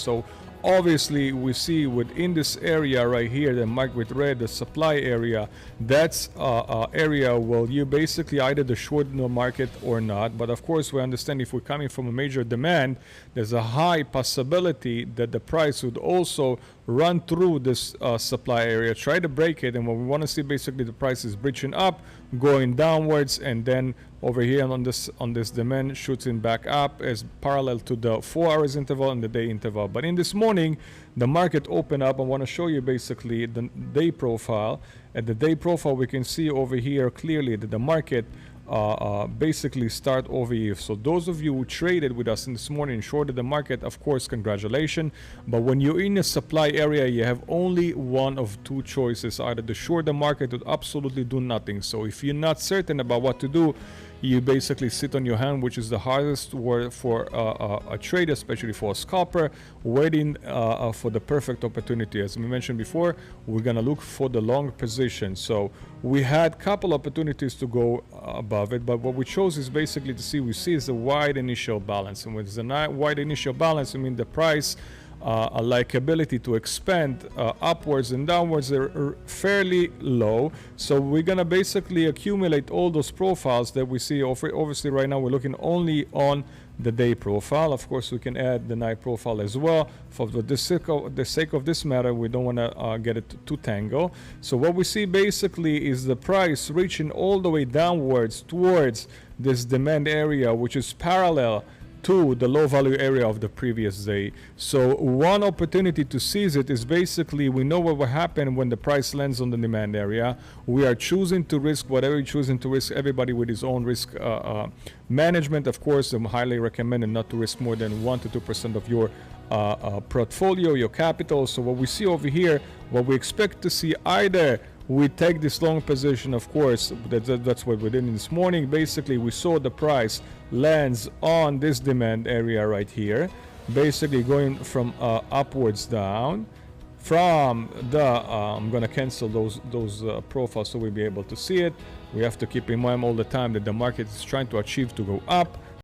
So obviously we see within this area right here, the marked with red, the supply area, that's area where you basically either the short the market or not. But of course we understand if we're coming from a major demand, there's a high possibility that the price would also run through this supply area, try to break it, and what we want to see basically the price is breaching up, going downwards, and then over here on this demand shooting back up as parallel to the 4 hours interval and the day interval. But in this morning the market opened up. I want to show you basically the day profile. At the day profile we can see over here clearly that the market basically start over here. So those of you who traded with us in this morning, shorted the market, of course congratulations. But when you're in a supply area, you have only one of two choices: either to short the market or absolutely do nothing. So if you're not certain about what to do, you basically sit on your hand, which is the hardest word for a trader, especially for a scalper, waiting for the perfect opportunity. As we mentioned before, we're gonna look for the long position. So we had a couple opportunities to go above it, but what we chose is basically to see, we see is a wide initial balance. And with the wide initial balance, I mean the price like ability to expand upwards and downwards are fairly low. So we're gonna basically accumulate all those profiles that we see. Obviously right now we're looking only on the day profile. Of course we can add the night profile as well. For the sake of this matter, we don't want to get it too tangled. So what we see basically is the price reaching all the way downwards towards this demand area, which is parallel to the low value area of the previous day. So one opportunity to seize it is basically, we know what will happen when the price lands on the demand area. We are choosing to risk whatever you're choosing to risk, everybody with his own risk management. Of course, I'm highly recommended not to risk more than 1 to 2% of your portfolio, your capital. So what we see over here, what we expect to see, either we take this long position, of course, that's what we did this morning. Basically, we saw the price lands on this demand area right here, basically going from upwards down. From the, I'm gonna cancel those profiles so we'll be able to see it. We have to keep in mind all the time that the market is trying to achieve to go up.